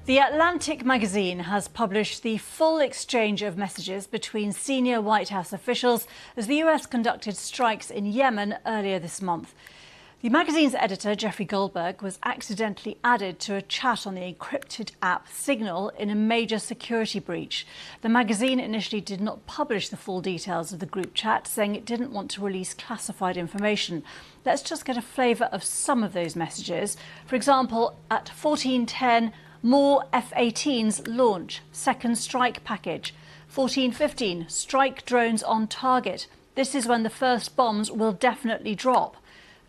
The Atlantic magazine has published the full exchange of messages between senior White House officials as the US conducted strikes in Yemen earlier this month. The magazine's editor, Jeffrey Goldberg, was accidentally added to a chat on the encrypted app Signal in a major security breach. The magazine initially did not publish the full details of the group chat, saying it didn't want to release classified information. Let's just get a flavour of some of those messages. For example, at 14:10, more F-18s launch, second strike package. 14:15, strike drones on target. This is when the first bombs will definitely drop.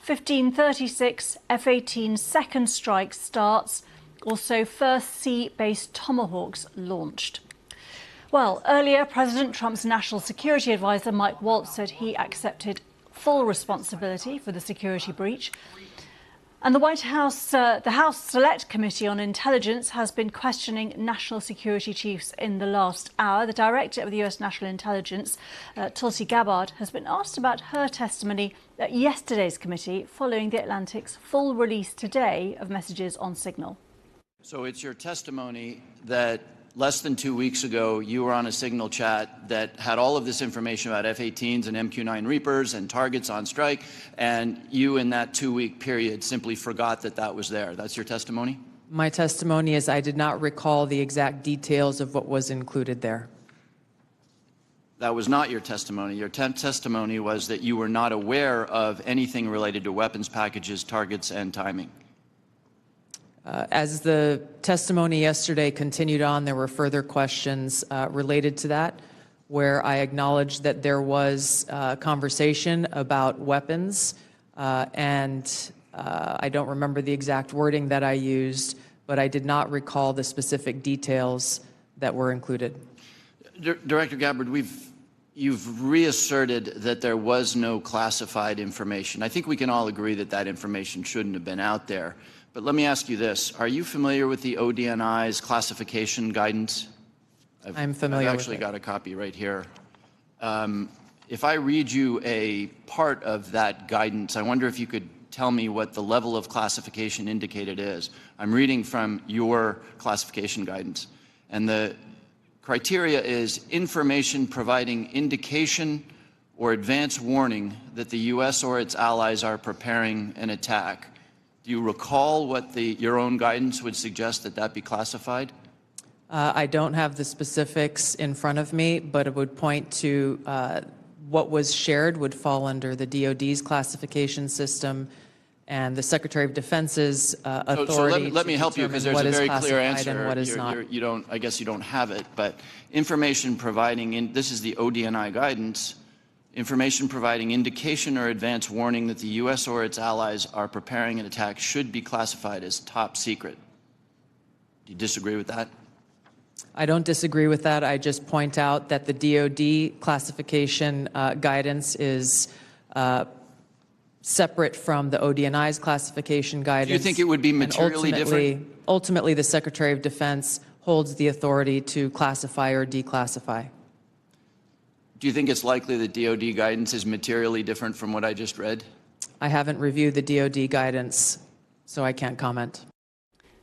15:36, F-18 second strike starts. Also, first sea-based Tomahawks launched. Well, earlier, President Trump's national security advisor, Mike Waltz, said he accepted full responsibility for the security breach. And the House Select Committee on Intelligence has been questioning national security chiefs in the last hour. The director of the US National Intelligence, Tulsi Gabbard, has been asked about her testimony at yesterday's committee following the Atlantic's full release today of messages on Signal. So it's your testimony that less than 2 weeks ago, you were on a Signal chat that had all of this information about F-18s and MQ-9 Reapers and targets on strike, and you in that 2-week period simply forgot that that was there. That's your testimony? My testimony is I did not recall the exact details of what was included there. That was not your testimony. Your testimony was that you were not aware of anything related to weapons packages, targets, and timing. As the testimony yesterday continued on, there were further questions related to that, where I acknowledged that there was conversation about weapons, and I don't remember the exact wording that I used, but I did not recall the specific details that were included. Director Gabbard, you've reasserted that there was no classified information. I think we can all agree that that information shouldn't have been out there. But let me ask you this. Are you familiar with the ODNI's classification guidance? I'm familiar with it. I've actually got a copy right here. If I read you a part of that guidance, I wonder if you could tell me what the level of classification indicated is. I'm reading from your classification guidance. And the criteria is information providing indication or advance warning that the U.S. or its allies are preparing an attack. Do you recall what your own guidance would suggest that be classified? I don't have the specifics in front of me, but it would point to what was shared would fall under the DoD's classification system and the Secretary of Defense's authority. So let me help you, because there's a very clear answer. And what is not. I guess you don't have it, but information providing, this is the ODNI guidance, information providing indication or advance warning that the U.S. or its allies are preparing an attack should be classified as top secret. Do you disagree with that? I don't disagree with that. I just point out that the DoD classification guidance is separate from the ODNI's classification guidance. Do you think it would be materially different? Ultimately, the Secretary of Defense holds the authority to classify or declassify. Do you think it's likely that DoD guidance is materially different from what I just read? I haven't reviewed the DoD guidance, so I can't comment.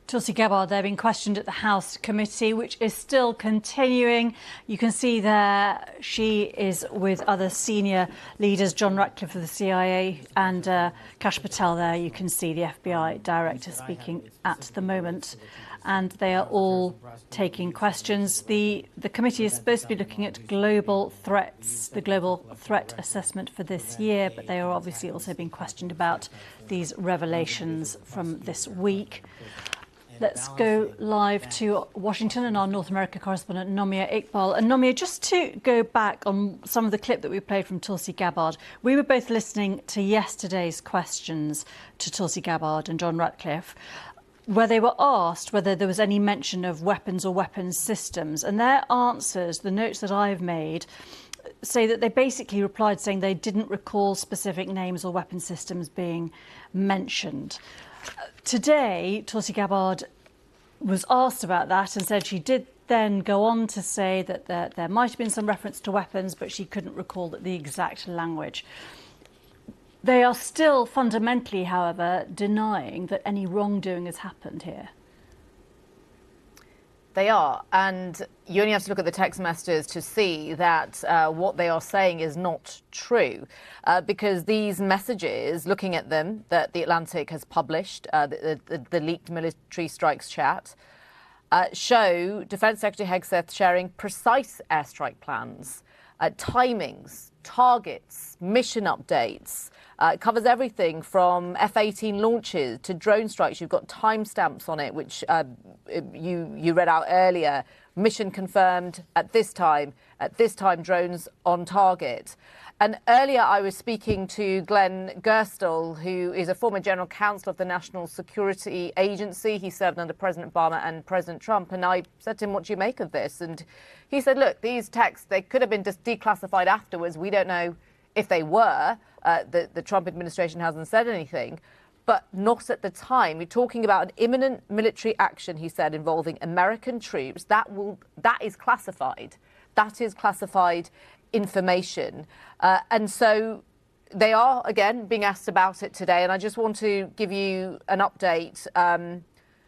Tulsi Gabbard, they're being questioned at the House committee, which is still continuing. You can see there she is with other senior leaders, John Ratcliffe of the CIA and Kash Patel there. You can see the FBI director speaking at the moment. And they are all taking questions. The committee is supposed to be looking at global threats, the global threat assessment for this year, but they are obviously also being questioned about these revelations from this week. Let's go live to Washington and our North America correspondent, Nomia Iqbal. And Nomia, just to go back on some of the clip that we played from Tulsi Gabbard, we were both listening to yesterday's questions to Tulsi Gabbard and John Ratcliffe, where they were asked whether there was any mention of weapons or weapons systems. And their answers, the notes that I've made, say that they basically replied saying they didn't recall specific names or weapon systems being mentioned. Today, Tulsi Gabbard was asked about that and said she did then go on to say that there might have been some reference to weapons, but she couldn't recall the exact language. They are still fundamentally, however, denying that any wrongdoing has happened here. They are, and you only have to look at the text messages to see that what they are saying is not true, because these messages, looking at them, that The Atlantic has published, the leaked military strikes chat, show Defence Secretary Hegseth sharing precise airstrike plans, timings, targets, mission updates. It covers everything from F-18 launches to drone strikes. You've got timestamps on it, which you read out earlier. Mission confirmed at this time, drones on target. And earlier I was speaking to Glenn Gerstle, who is a former general counsel of the National Security Agency. He served under President Obama and President Trump. And I said to him, what do you make of this? And he said, look, these texts, they could have been just declassified afterwards. We don't know if they were. The Trump administration hasn't said anything, but not at the time. We're talking about an imminent military action, he said, involving American troops. That is classified. That is classified information. And so they are, again, being asked about it today. And I just want to give you an update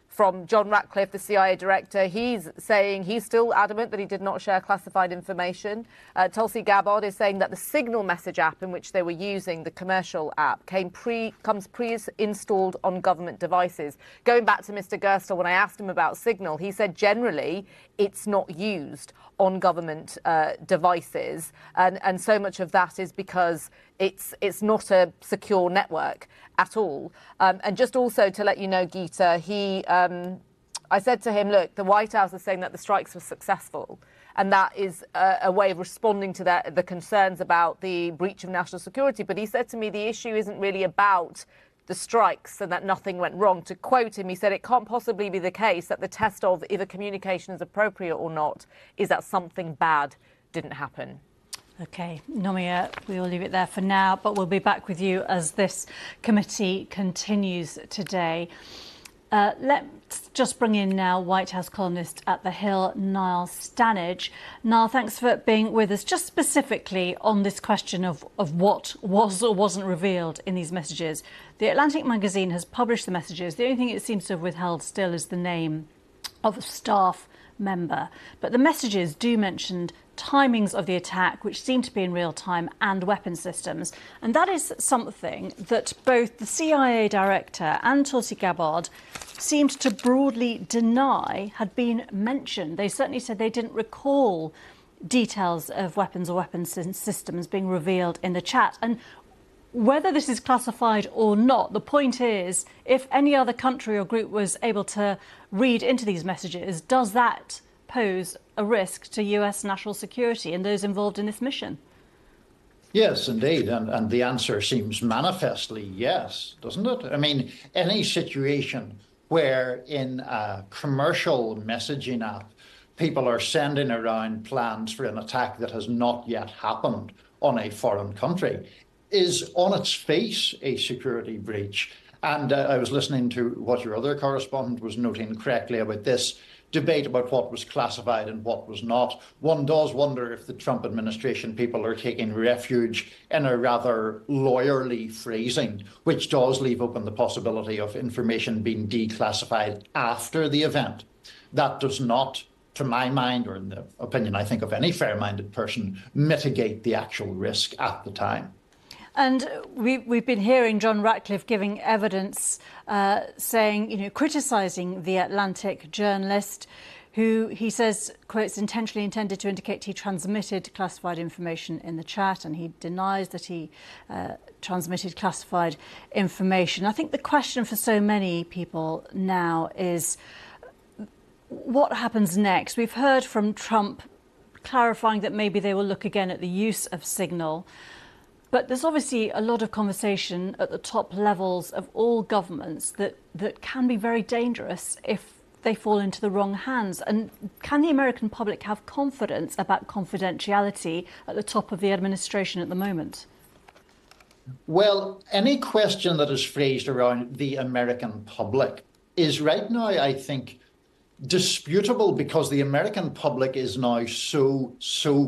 from John Ratcliffe, the CIA director. He's saying he's still adamant that he did not share classified information. Tulsi Gabbard is saying that the Signal message app in which they were using, the commercial app, comes pre-installed on government devices. Going back to Mr. Gerstle, when I asked him about Signal, he said generally it's not used on government devices. And so much of that is because it's not a secure network at all. And just also to let you know, Geeta, I said to him, look, the White House is saying that the strikes were successful. And that is a way of responding to the concerns about the breach of national security. But he said to me, the issue isn't really about the strikes and that nothing went wrong. To quote him, he said, it can't possibly be the case that the test of if a communication is appropriate or not is that something bad didn't happen. OK, Nomia, we'll leave it there for now, but we'll be back with you as this committee continues today. Let's just bring in now White House columnist at The Hill, Niall Stanage. Niall, thanks for being with us. Just specifically on this question of what was or wasn't revealed in these messages. The Atlantic magazine has published the messages. The only thing it seems to have withheld still is the name of a staff member. But the messages do mention timings of the attack, which seem to be in real time, and weapon systems. And that is something that both the CIA director and Tulsi Gabbard seemed to broadly deny had been mentioned. They certainly said they didn't recall details of weapons or weapons systems being revealed in the chat. And whether this is classified or not, the point is, if any other country or group was able to read into these messages, does that pose a risk to US national security and those involved in this mission? Yes, indeed. And the answer seems manifestly yes, doesn't it? I mean, any situation where in a commercial messaging app, people are sending around plans for an attack that has not yet happened on a foreign country is on its face a security breach. And I was listening to what your other correspondent was noting correctly about this debate about what was classified and what was not. One does wonder if the Trump administration people are taking refuge in a rather lawyerly phrasing, which does leave open the possibility of information being declassified after the event. That does not, to my mind, or in the opinion, I think, of any fair-minded person, mitigate the actual risk at the time. And we've been hearing John Ratcliffe giving evidence, saying, criticising the Atlantic journalist, who he says, quotes, intentionally intended to indicate he transmitted classified information in the chat, and he denies that he transmitted classified information. I think the question for so many people now is, what happens next? We've heard from Trump clarifying that maybe they will look again at the use of Signal. But there's obviously a lot of conversation at the top levels of all governments that can be very dangerous if they fall into the wrong hands. And can the American public have confidence about confidentiality at the top of the administration at the moment? Well, any question that is phrased around the American public is right now, I think, disputable because the American public is now so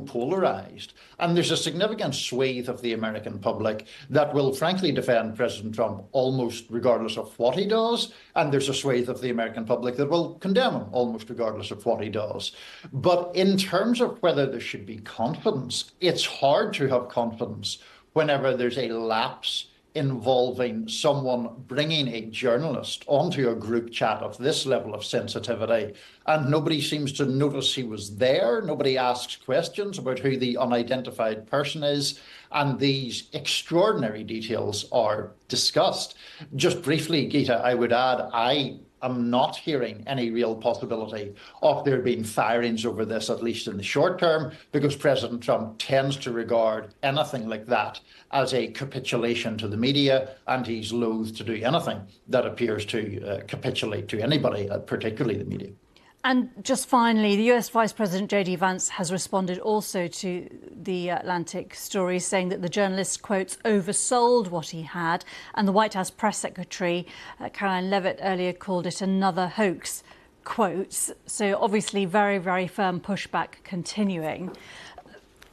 polarized. And there's a significant swathe of the American public that will frankly defend President Trump almost regardless of what he does. And there's a swathe of the American public that will condemn him almost regardless of what he does. But in terms of whether there should be confidence, it's hard to have confidence whenever there's a lapse involving someone bringing a journalist onto a group chat of this level of sensitivity, and nobody seems to notice he was there. Nobody asks questions about who the unidentified person is, and these extraordinary details are discussed. Just briefly, Geeta, I would add, I'm not hearing any real possibility of there being firings over this, at least in the short term, because President Trump tends to regard anything like that as a capitulation to the media, and he's loath to do anything that appears to capitulate to anybody, particularly the media. And just finally, the US Vice President J.D. Vance has responded also to the Atlantic story, saying that the journalist, quotes, oversold what he had. And the White House press secretary, Caroline Leavitt, earlier called it another hoax, quotes. So obviously very, very firm pushback continuing.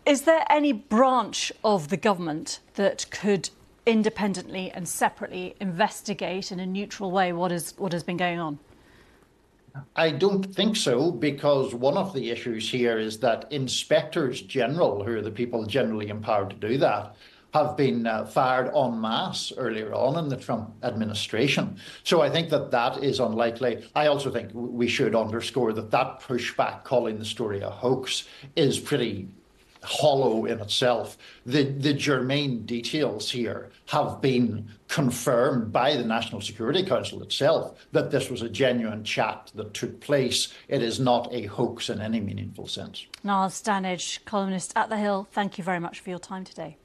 Is there any branch of the government that could independently and separately investigate in a neutral way what has been going on? I don't think so, because one of the issues here is that inspectors general, who are the people generally empowered to do that, have been fired en masse earlier on in the Trump administration. So I think that is unlikely. I also think we should underscore that pushback calling the story a hoax is pretty hollow in itself. The germane details here have been confirmed by the National Security Council itself that this was a genuine chat that took place. It is not a hoax in any meaningful sense. Niall Stanage, columnist at The Hill, thank you very much for your time today.